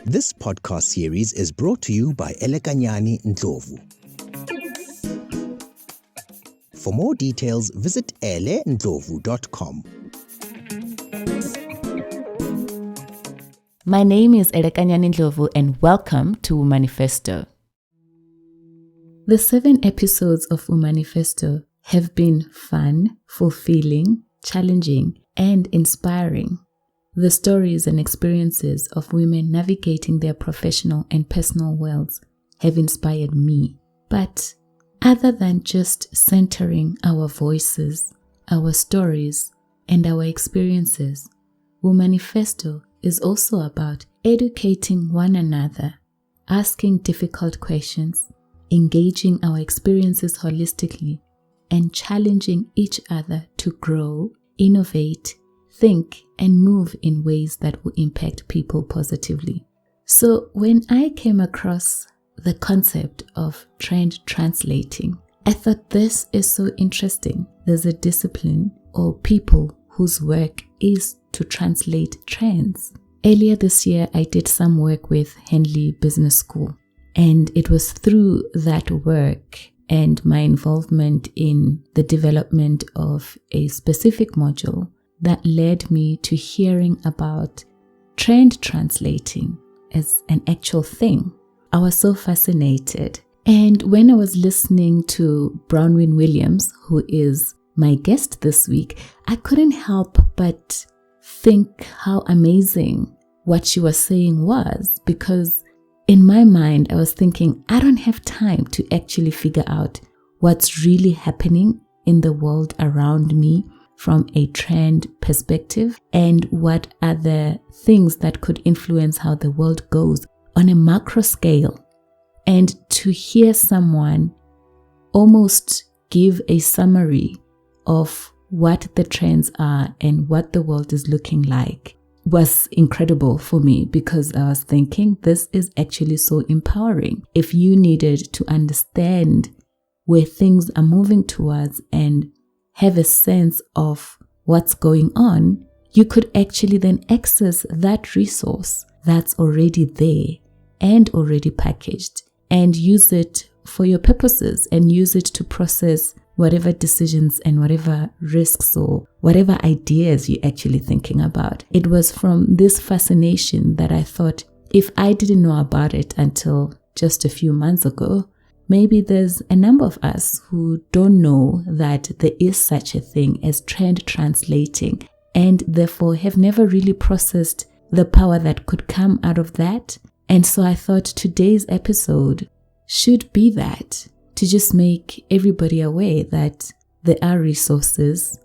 This podcast series is brought to you by Elekanyani Ndlovu. For more details, visit elenndlovu.com. My name is Elekanyani Ndlovu and welcome to Womanifesto. The 7 episodes of Womanifesto have been fun, fulfilling, challenging, and inspiring. The stories and experiences of women navigating their professional and personal worlds have inspired me. But other than just centering our voices, our stories, and our experiences, Womanifesto is also about educating one another, asking difficult questions, engaging our experiences holistically, and challenging each other to grow, innovate, think, and move in ways that will impact people positively. So when I came across the concept of trend translating, I thought this is so interesting. There's a discipline or people whose work is to translate trends. Earlier this year, I did some work with Henley Business School, and it was through that work and my involvement in the development of a specific module that led me to hearing about trend translating as an actual thing. I was so fascinated. And when I was listening to Bronwyn Williams, who is my guest this week, I couldn't help but think how amazing what she was saying was, because in my mind, I was thinking, I don't have time to actually figure out what's really happening in the world around me from a trend perspective, and what are the things that could influence how the world goes on a macro scale. And to hear someone almost give a summary of what the trends are and what the world is looking like was incredible for me, because I was thinking, this is actually so empowering. If you needed to understand where things are moving towards and have a sense of what's going on, you could actually then access that resource that's already there and already packaged, and use it for your purposes, and use it to process whatever decisions and whatever risks or whatever ideas you're actually thinking about. It was from this fascination that I thought, if I didn't know about it until just a few months ago, maybe there's a number of us who don't know that there is such a thing as trend translating, and therefore have never really processed the power that could come out of that. And so I thought today's episode should be that, to just make everybody aware that there are resources,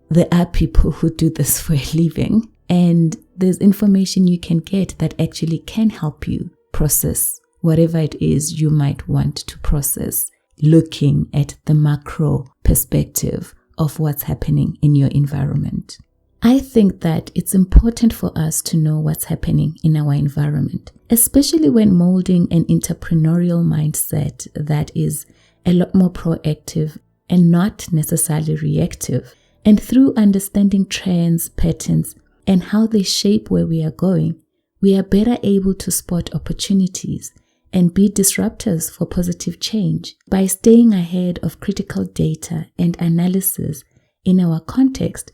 there are people who do this for a living, and there's information you can get that actually can help you process whatever it is you might want to process, looking at the macro perspective of what's happening in your environment. I think that it's important for us to know what's happening in our environment, especially when molding an entrepreneurial mindset that is a lot more proactive and not necessarily reactive. And through understanding trends, patterns, and how they shape where we are going, we are better able to spot opportunities and be disruptors for positive change. By staying ahead of critical data and analysis in our context,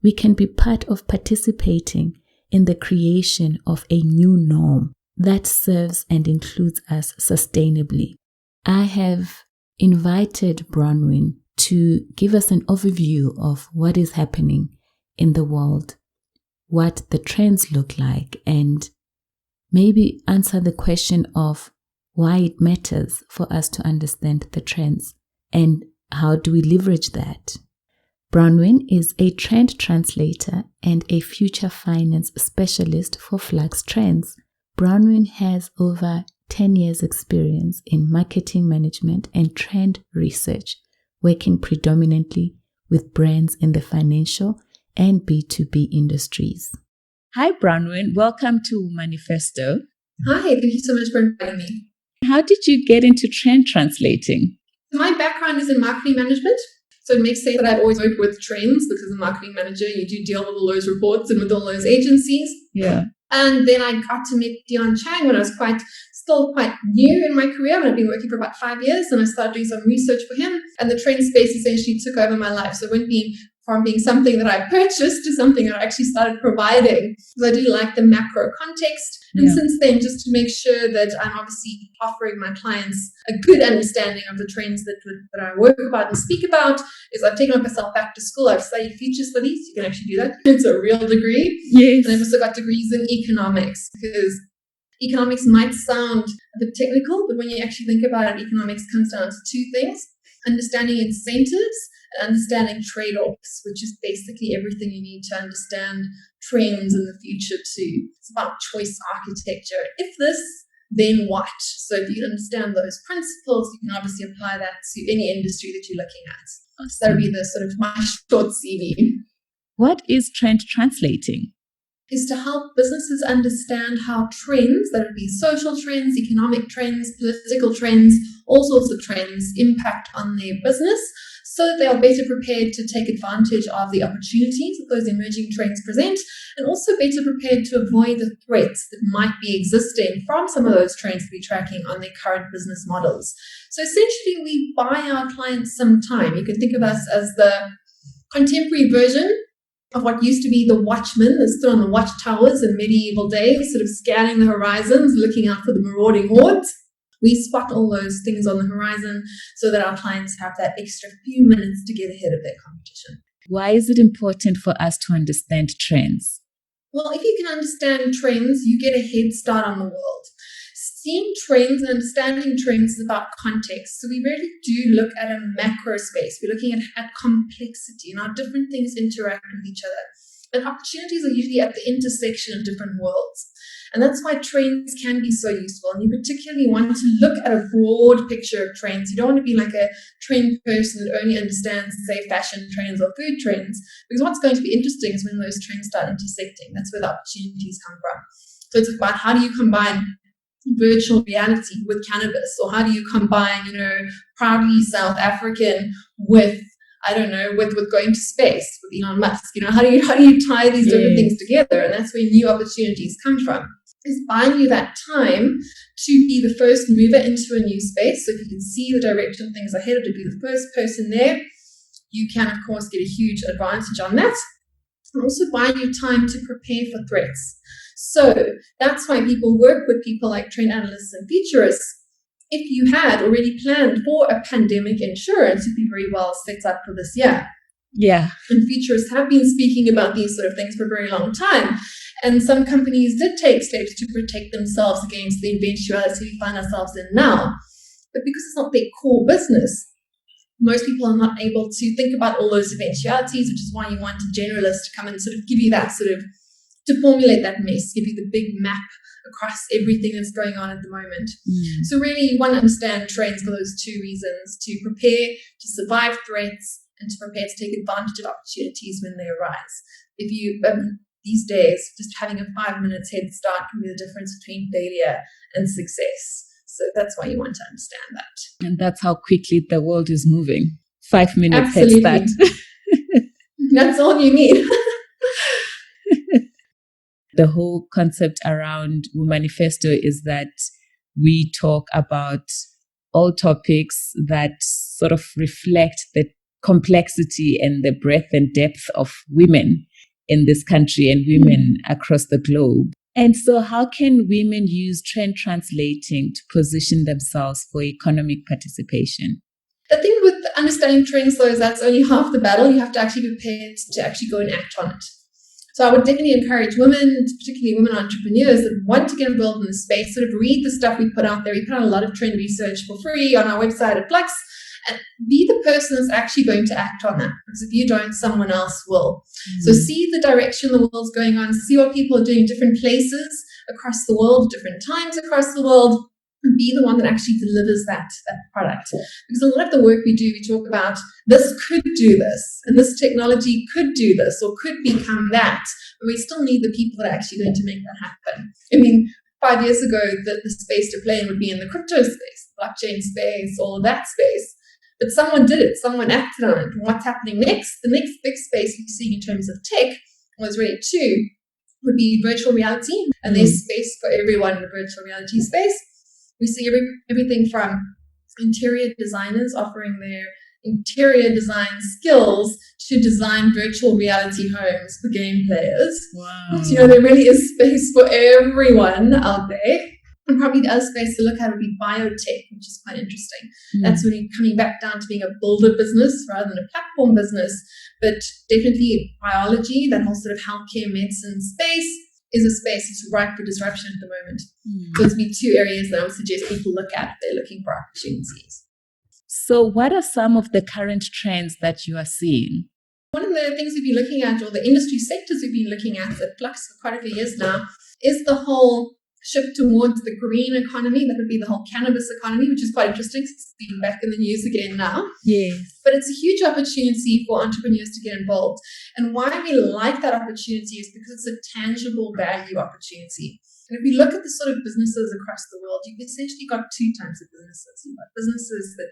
we can be part of participating in the creation of a new norm that serves and includes us sustainably. I have invited Bronwyn to give us an overview of what is happening in the world, what the trends look like, and maybe answer the question of why it matters for us to understand the trends and how do we leverage that. Bronwyn is a trend translator and a future finance specialist for Flux Trends. Bronwyn has over 10 years experience in marketing management and trend research, working predominantly with brands in the financial and B2B industries. Hi, Bronwyn. Welcome to Womanifesto. Hi, thank you so much for inviting me. How did you get into trend translating? My background is in marketing management, so it makes sense that I've always worked with trends, because as a marketing manager, you do deal with all those reports and with all those agencies. Yeah. And then I got to meet Dion Chang when I was still quite new in my career. And I'd been working for about 5 years, and I started doing some research for him. And the trend space essentially took over my life. So it went from being something that I purchased to something that I actually started providing. Because I do like the macro context. And since then, just to make sure that I'm obviously offering my clients a good understanding of the trends that I work about and speak about, is I've taken myself back to school. I've studied future studies. You can actually do that. It's a real degree. Yes. And I've also got degrees in economics, because economics might sound a bit technical, but when you actually think about it, economics comes down to two things: understanding incentives and understanding trade-offs, which is basically everything you need to understand trends in the future too. It's about choice architecture. If this, then what? So if you understand those principles, you can obviously apply that to any industry that you're looking at. Awesome. So that would be the sort of my short CV. What is trend translating? Is to help businesses understand how trends, that would be social trends, economic trends, political trends, all sorts of trends, impact on their business, so that they are better prepared to take advantage of the opportunities that those emerging trends present, and also better prepared to avoid the threats that might be existing from some of those trends to be tracking on their current business models. So essentially, we buy our clients some time. You can think of us as the contemporary version of what used to be the watchman that stood on the watchtowers in medieval days, sort of scanning the horizons, looking out for the marauding hordes. We spot all those things on the horizon so that our clients have that extra few minutes to get ahead of their competition. Why is it important for us to understand trends? Well, if you can understand trends, you get a head start on the world. Seeing trends and understanding trends is about context. So we really do look at a macro space. We're looking at complexity and how different things interact with each other. And opportunities are usually at the intersection of different worlds. And that's why trends can be so useful. And you particularly want to look at a broad picture of trends. You don't want to be like a trend person that only understands, say, fashion trends or food trends. Because what's going to be interesting is when those trends start intersecting. That's where the opportunities come from. So it's about how do you combine virtual reality with cannabis, or how do you combine, proudly South African with, with going to space with Elon Musk. How do you tie these different things together? And that's where new opportunities come from. Is buying you that time to be the first mover into a new space. So if you can see the direction things are headed, to be the first person there, you can of course get a huge advantage on that. And also buying you time to prepare for threats. So that's why people work with people like trend analysts and futurists. If you had already planned for a pandemic insurance, you'd be very well set up for this year. Yeah. And futurists have been speaking about these sort of things for a very long time. And some companies did take steps to protect themselves against the eventuality we find ourselves in now. But because it's not their core business, most people are not able to think about all those eventualities, which is why you want a generalist to come and sort of give you that to formulate that mess, give you the big map across everything that's going on at the moment. So really you want to understand trends for those two reasons: to prepare to survive threats and to prepare to take advantage of opportunities when they arise. If you, these days, just having a 5 minutes head start can be the difference between failure and success. So that's why you want to understand that. And that's how quickly the world is moving. 5 minutes Absolutely. head start. That's all you need. The whole concept around Womanifesto is that we talk about all topics that sort of reflect the complexity and the breadth and depth of women in this country and women across the globe. And so how can women use trend translating to position themselves for economic participation? The thing with understanding trends, though, is that's only half the battle. You have to actually be prepared to actually go and act on it. So I would definitely encourage women, particularly women entrepreneurs that want to get involved in the space, sort of read the stuff we put out there. We put out a lot of trend research for free on our website at Flux, and be the person that's actually going to act on that. Because if you don't, someone else will. So see the direction the world's going on, see what people are doing in different places across the world, different times across the world, and be the one that actually delivers that product. Because a lot of the work we do, we talk about this could do this, and this technology could do this, or could become that. But we still need the people that are actually going to make that happen. 5 years ago, the space to play in would be in the crypto space, blockchain space, all of that space. But someone did it. Someone acted on it. And what's happening next? The next big space we're seeing in terms of tech was really two. would be virtual reality, and there's space for everyone in the virtual reality space. We see everything from interior designers offering their interior design skills to design virtual reality homes for game players. Wow. There really is space for everyone out there. And probably the other space to look at would be biotech, which is quite interesting. That's really coming back down to being a builder business rather than a platform business. But definitely biology, that whole sort of healthcare medicine space, is a space that's ripe for disruption at the moment. Those would be two areas that I would suggest people look at if they're looking for opportunities. So what are some of the current trends that you are seeing? One of the things we've been looking at, or the industry sectors we've been looking at Flux for quite a few years now, is the whole shift towards the green economy. That would be the whole cannabis economy, which is quite interesting. It's been back in the news again now. Yes. But it's a huge opportunity for entrepreneurs to get involved. And why we like that opportunity is because it's a tangible value opportunity. And if we look at the sort of businesses across the world, you've essentially got two types of businesses. You've got businesses that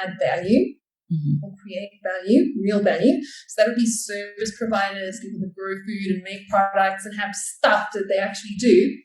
add value or create value, real value. So that would be service providers, people that grow food and make products and have stuff that they actually do.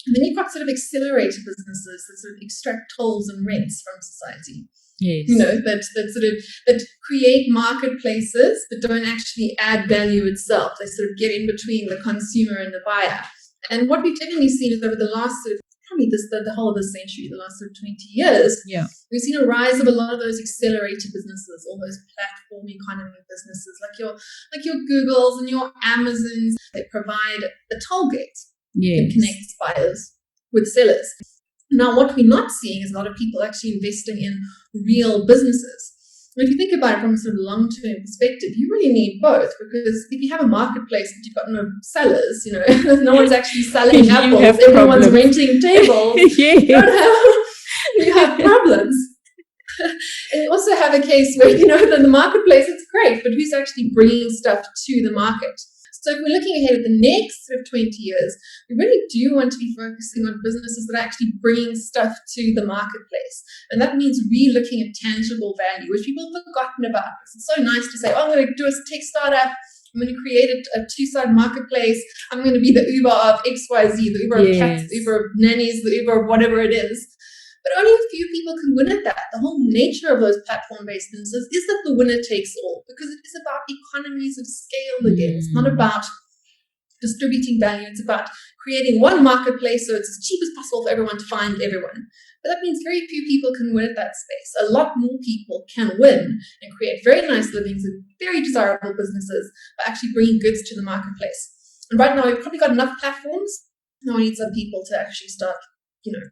And then you've got sort of accelerator businesses that sort of extract tolls and rents from society. Yes. That create marketplaces that don't actually add value itself. They sort of get in between the consumer and the buyer. And what we've definitely seen is over the last probably the whole of this century, the last 20 years, we've seen a rise of a lot of those accelerator businesses, all those platform economy businesses, like your Googles and your Amazons. They provide a toll gate. That connects buyers with sellers. Now, what we're not seeing is a lot of people actually investing in real businesses. And if you think about it from a sort of long-term perspective, you really need both, because if you have a marketplace but you've got no sellers, no one's actually selling apples, everyone's renting tables, you have problems. And you also have a case where, that the marketplace, it's great, but who's actually bringing stuff to the market? So if we're looking ahead at the next sort of 20 years, we really do want to be focusing on businesses that are actually bringing stuff to the marketplace. And that means re-looking at tangible value, which people have forgotten about. It's so nice to say, I'm going to do a tech startup. I'm going to create a two-sided marketplace. I'm going to be the Uber of XYZ, the Uber of cats, the Uber of nannies, the Uber of whatever it is. But only a few people can win at that. The whole nature of those platform-based businesses is that the winner takes all, because it is about economies of scale again. It's not about distributing value. It's about creating one marketplace so it's as cheap as possible for everyone to find everyone. But that means very few people can win at that space. A lot more people can win and create very nice livings and very desirable businesses by actually bringing goods to the marketplace. And right now, we've probably got enough platforms. Now we need some people to actually start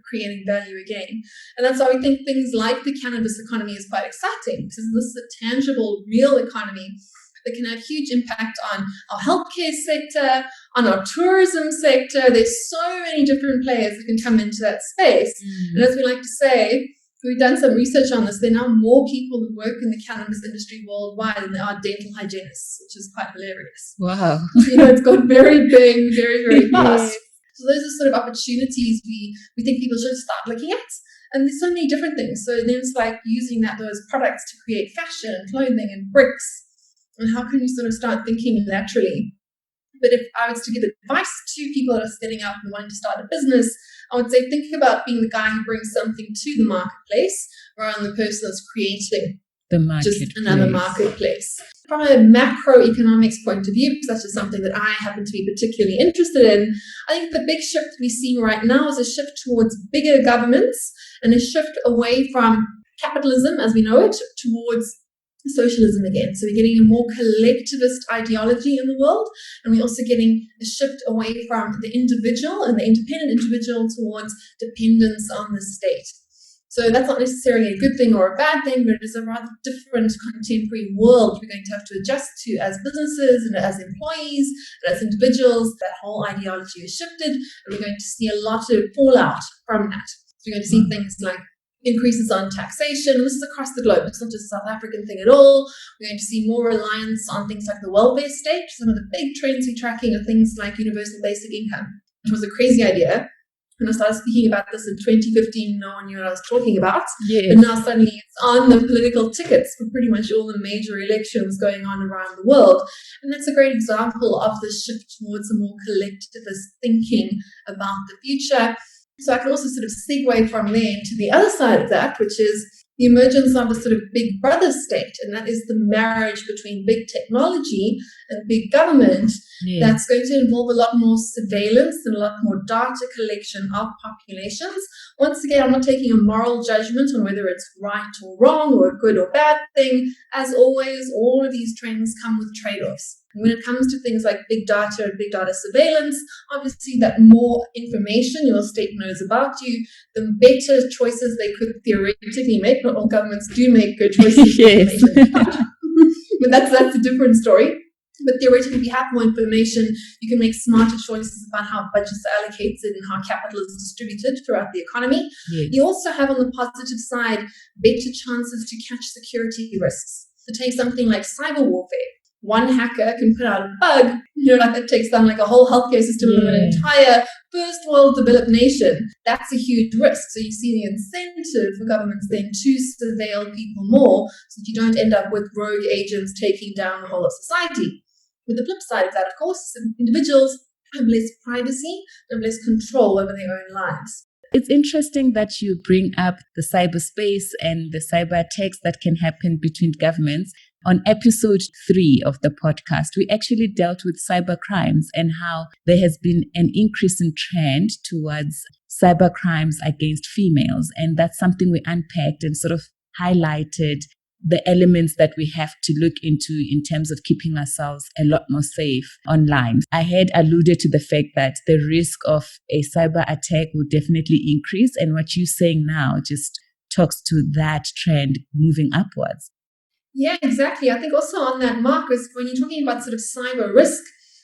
creating value again. And that's why we think things like the cannabis economy is quite exciting, because this is a tangible, real economy that can have huge impact on our healthcare sector, on our tourism sector. There's so many different players that can come into that space. And as we like to say, we've done some research on this. There are now more people that work in the cannabis industry worldwide than there are dental hygienists, which is quite hilarious. Wow. It's got very big, very, very fast. So those are sort of opportunities we think people should start looking at. And there's so many different things. So then it's like using those products to create fashion, clothing, and bricks. And how can you sort of start thinking laterally? But if I was to give advice to people that are setting out and wanting to start a business, I would say think about being the guy who brings something to the marketplace rather than the person that's creating just another marketplace. From a macroeconomics point of view, because that's just something that I happen to be particularly interested in, I think the big shift we're seeing right now is a shift towards bigger governments and a shift away from capitalism as we know it towards socialism again. So we're getting a more collectivist ideology in the world, and we're also getting a shift away from the individual and the independent individual towards dependence on the state. So that's not necessarily a good thing or a bad thing, but it is a rather different contemporary world we're going to have to adjust to as businesses and as employees and as individuals. That whole ideology has shifted, and we're going to see a lot of fallout from that. So we're going to see things like increases on taxation. This is across the globe. It's not just a South African thing at all. We're going to see more reliance on things like the welfare state. Some of the big trends we're tracking are things like universal basic income, which was a crazy idea. When I started speaking about this in 2015, no one knew what I was talking about. Yes. But now suddenly it's on the political tickets for pretty much all the major elections going on around the world. And that's a great example of the shift towards a more collectivist thinking about the future. So I can also sort of segue from there into the other side of that, which is the emergence of a sort of big brother state, and that is the marriage between big technology and big government. Yeah. That's going to involve a lot more surveillance and a lot more data collection of populations. Once again, I'm not taking a moral judgment on whether it's right or wrong or a good or bad thing. As always, all of these trends come with trade-offs. When it comes to things like big data and big data surveillance, obviously that more information your state knows about you, the better choices they could theoretically make. Not all governments do make good choices. Yes. But that's a different story. But theoretically, if you have more information, you can make smarter choices about how budgets are allocated and how capital is distributed throughout the economy. Yes. You also have, on the positive side, better chances to catch security risks. So take something like cyber warfare. One hacker can put out a bug, like that takes down like a whole healthcare system of an entire first world developed nation. That's a huge risk. So you see the incentive for governments then to surveil people more so that you don't end up with rogue agents taking down the whole of society. With the flip side of that, of course, individuals have less privacy, have less control over their own lives. It's interesting that you bring up the cyberspace and the cyber attacks that can happen between governments. On episode 3 of the podcast, we actually dealt with cyber crimes and how there has been an increase in trend towards cyber crimes against females. And that's something we unpacked and sort of highlighted the elements that we have to look into in terms of keeping ourselves a lot more safe online. I had alluded to the fact that the risk of a cyber attack will definitely increase. And what you're saying now just talks to that trend moving upwards. Yeah, exactly. I think also on that, Marcus, when you're talking about sort of cyber risk,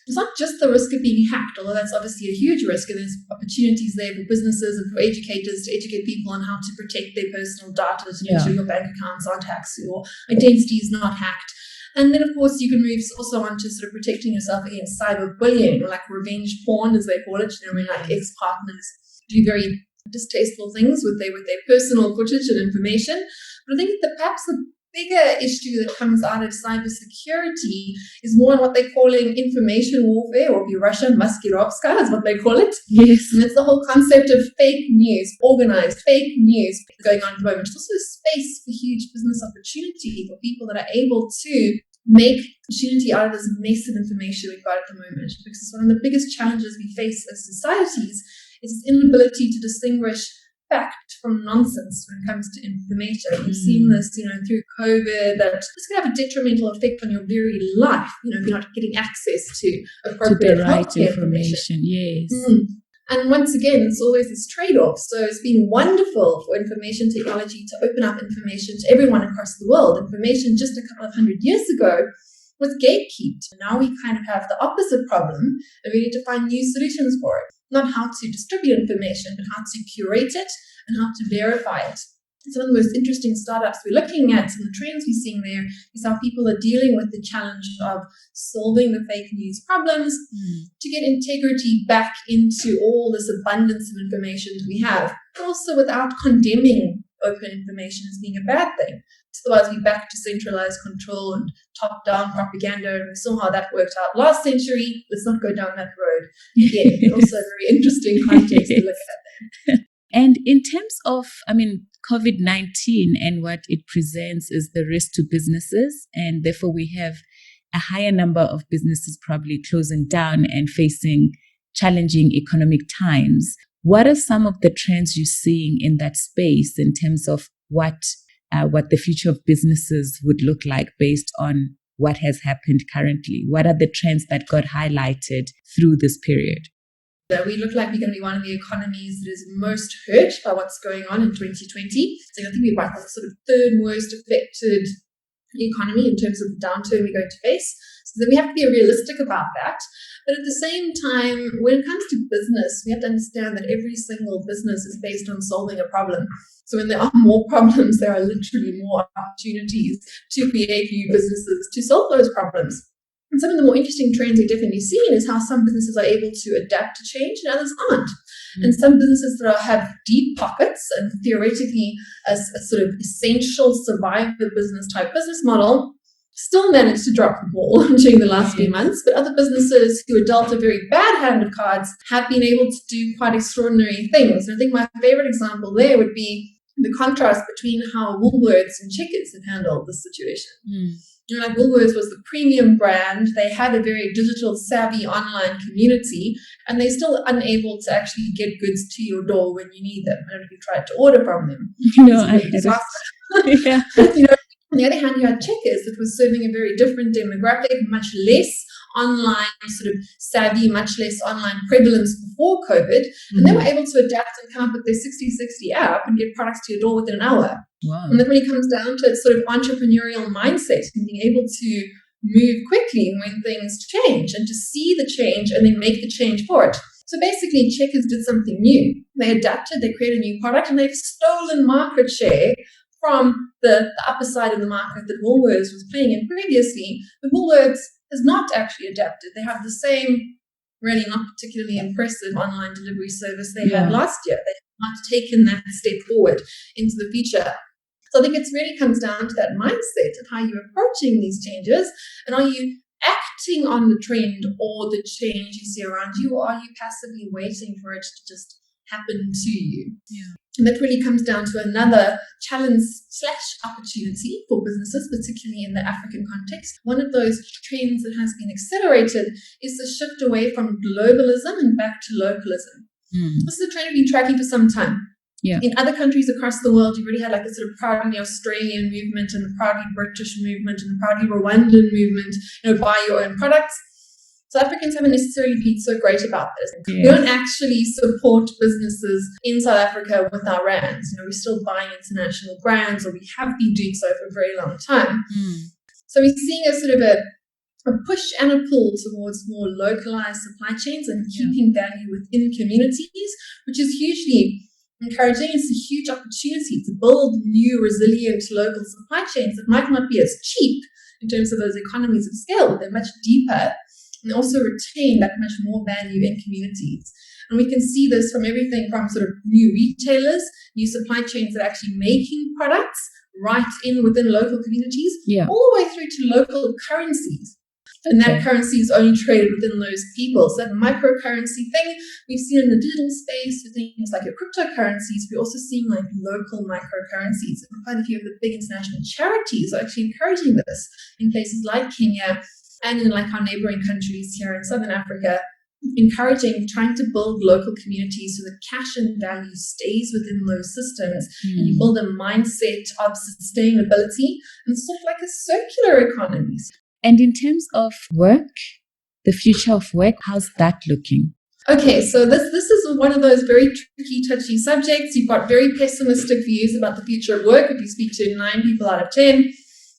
it's not just the risk of being hacked, although that's obviously a huge risk, and there's opportunities there for businesses and for educators to educate people on how to protect their personal data to make sure your bank accounts aren't hacked, your identity is not hacked. And then, of course, you can move also on to sort of protecting yourself against cyberbullying, or like revenge porn, as they call it, when like ex-partners do very distasteful things with their personal footage and information. But I think that perhaps the bigger issue that comes out of cybersecurity is more on what they're calling information warfare, or Russian maskirovska is what they call it. Yes. And it's the whole concept of fake news, organized fake news going on at the moment. It's also a space for huge business opportunity for people that are able to make opportunity out of this mess of information we've got at the moment. Because one of the biggest challenges we face as societies is this inability to distinguish fact from nonsense when it comes to information. We've seen this, through COVID, that it's going to have a detrimental effect on your very life, if you're not getting access to appropriate the right healthcare information. Yes. And once again, it's always this trade-off. So it's been wonderful for information technology to open up information to everyone across the world. Information just a couple of 100 years ago was gatekept. Now we kind of have the opposite problem, and we need to find new solutions for it. Not how to distribute information, but how to curate it and how to verify it. Some of the most interesting startups we're looking at and the trends we're seeing there is how people are dealing with the challenge of solving the fake news problems to get integrity back into all this abundance of information that we have, but also without condemning open information as being a bad thing. Otherwise, we're back to centralized control and top-down propaganda, and we saw how that worked out last century. Let's not go down that road again. Also a very interesting context to look at there. And in terms of, COVID-19 and what it presents is the risk to businesses, and therefore we have a higher number of businesses probably closing down and facing challenging economic times. What are some of the trends you're seeing in that space in terms of what the future of businesses would look like based on what has happened currently? What are the trends that got highlighted through this period? We look like we're going to be one of the economies that is most hurt by what's going on in 2020. So I think we're about the sort of third most affected economy in terms of the downturn we're going to face. So then we have to be realistic about that. But at the same time, when it comes to business, we have to understand that every single business is based on solving a problem. So when there are more problems, there are literally more opportunities to create new businesses to solve those problems. And And some of the more interesting trends we've definitely seen is how some businesses are able to adapt to change and others aren't. And some businesses that have deep pockets and theoretically as a sort of essential survival business type business model still managed to drop the ball during the last few months. But other businesses who are dealt a very bad hand of cards have been able to do quite extraordinary things. And I think my favorite example there would be the contrast between how Woolworths and Checkers have handled this situation. Like Woolworths was the premium brand. They had a very digital savvy online community, and they're still unable to actually get goods to your door when you need them. I don't know if you tried to order from them. No, I haven't. Yeah. On the other hand, you had Checkers that was serving a very different demographic, much less online sort of savvy, much less online prevalence before COVID. And they were able to adapt and come up with their 60/60 app and get products to your door within an hour. Wow. And then when it comes down to its sort of entrepreneurial mindset and being able to move quickly when things change and to see the change and then make the change for it. So basically, Checkers did something new. They adapted, they created a new product, and they've stolen market share from the upper side of the market that Woolworths was playing in previously. But Woolworths has not actually adapted. They have the same really not particularly impressive online delivery service they had last year. They have not taken that step forward into the future. So I think it really comes down to that mindset and how you're approaching these changes. And are you acting on the trend or the change you see around you, or are you passively waiting for it to just happen to you? Yeah. And that really comes down to another challenge/opportunity for businesses, particularly in the African context. One of those trends that has been accelerated is the shift away from globalism and back to localism. This is a trend we've been tracking for some time. Yeah. In other countries across the world, you really had like a sort of proudly Australian movement and the proudly British movement and the proudly Rwandan movement, buy your own products. South Africans haven't necessarily been so great about this. We don't actually support businesses in South Africa with our brands. We're still buying international brands, or we have been doing so for a very long time. So we're seeing a sort of a push and a pull towards more localized supply chains and keeping value within communities, which is hugely encouraging. It's a huge opportunity to build new, resilient local supply chains that might not be as cheap in terms of those economies of scale, but they're much deeper. And also retain that much more value in communities. And we can see this from everything from sort of new retailers, new supply chains that are actually making products right in within local communities, all the way through to local currencies. And that currency is only traded within those people. So that microcurrency thing we've seen in the digital space for things like your cryptocurrencies, we're also seeing like local microcurrencies. And quite a few of the big international charities are actually encouraging this in places like Kenya, and in like our neighboring countries here in Southern Africa, trying to build local communities so that cash and value stays within those systems. And you build a mindset of sustainability and sort of like a circular economy. And in terms of work, the future of work, how's that looking? Okay, so this is one of those very tricky, touchy subjects. You've got very pessimistic views about the future of work. If you speak to 9 people out of 10,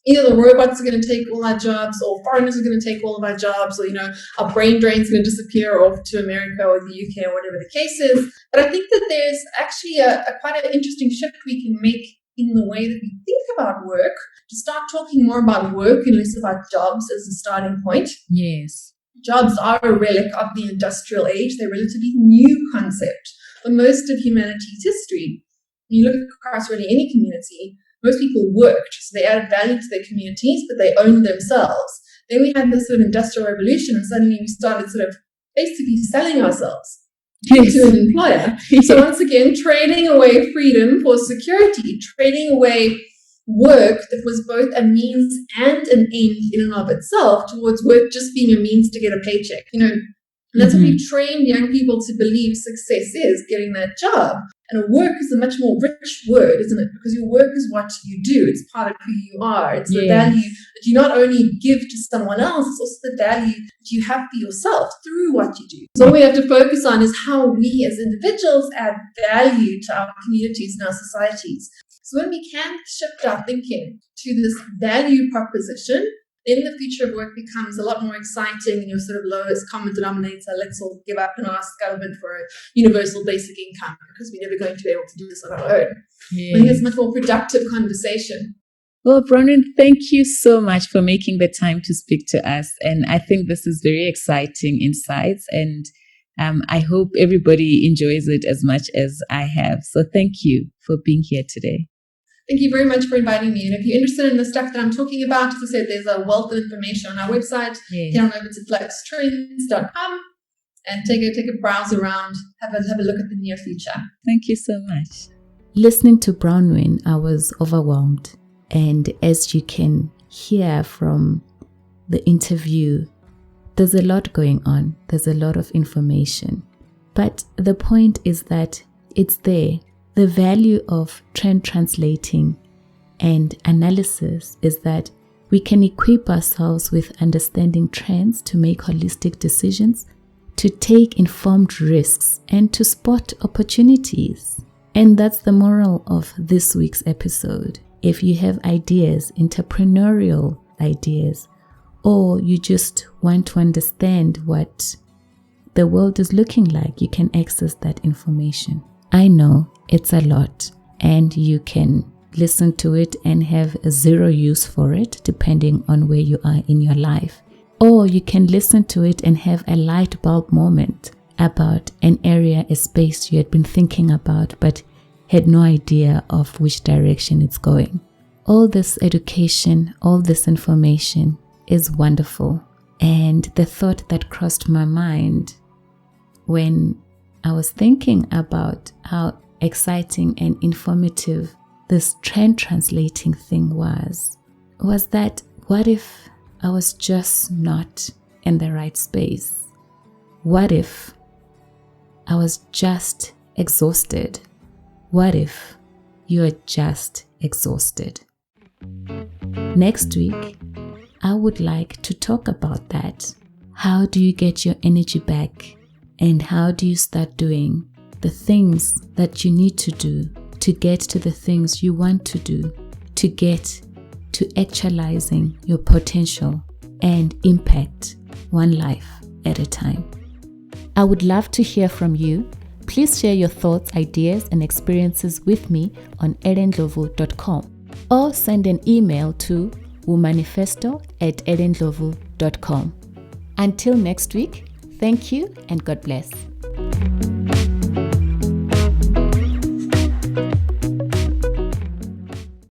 either the robots are going to take all our jobs, or foreigners are going to take all of our jobs, or, our brain drain's going to disappear off to America or the UK or whatever the case is. But I think that there's actually a quite an interesting shift we can make in the way that we think about work, to start talking more about work and less about jobs as a starting point. Yes. Jobs are a relic of the industrial age. They're a relatively new concept for most of humanity's history. When you look across really any community, most people worked, so they added value to their communities, but they owned themselves. Then we had this sort of industrial revolution, and suddenly we started sort of basically selling ourselves to an employer. So once again, trading away freedom for security, trading away work that was both a means and an end in and of itself towards work just being a means to get a paycheck. And that's what we've trained young people to believe success is, getting that job. And a work is a much more rich word, isn't it? Because your work is what you do. It's part of who you are. It's the value that you not only give to someone else, it's also the value that you have for yourself through what you do. So what we have to focus on is how we as individuals add value to our communities and our societies. So when we can shift our thinking to this value proposition, then the future of work becomes a lot more exciting, and your sort of lowest common denominator, let's all give up and ask government for a universal basic income, because we're never going to be able to do this on our own. I think it's a much more productive conversation. Well, Bronwyn, thank you so much for making the time to speak to us. And I think this is very exciting insights. And I hope everybody enjoys it as much as I have. So thank you for being here today. Thank you very much for inviting me. And if you're interested in the stuff that I'm talking about, as I said, there's a wealth of information on our website. Yes. Head on over to fluxtrends.com and take a browse around, have a look at the near future. Thank you so much. Listening to Bronwyn, I was overwhelmed. And as you can hear from the interview, there's a lot going on. There's a lot of information. But the point is that it's there. The value of trend translating and analysis is that we can equip ourselves with understanding trends to make holistic decisions, to take informed risks, and to spot opportunities. And that's the moral of this week's episode. If you have ideas, entrepreneurial ideas, or you just want to understand what the world is looking like, you can access that information. I know it's a lot, and you can listen to it and have zero use for it depending on where you are in your life. Or you can listen to it and have a light bulb moment about an area, a space you had been thinking about but had no idea of which direction it's going. All this education, all this information is wonderful. And the thought that crossed my mind when I was thinking about how exciting and informative this trend translating thing was that what if I was just not in the right space? What if I was just exhausted? What if you are just exhausted? Next week, I would like to talk about that. How do you get your energy back? And how do you start doing the things that you need to do to get to the things you want to do, to get to actualizing your potential and impact one life at a time? I would love to hear from you. Please share your thoughts, ideas, and experiences with me on elendlovu.com or send an email to womanifesto@elendlovu.com. Until next week, thank you and God bless.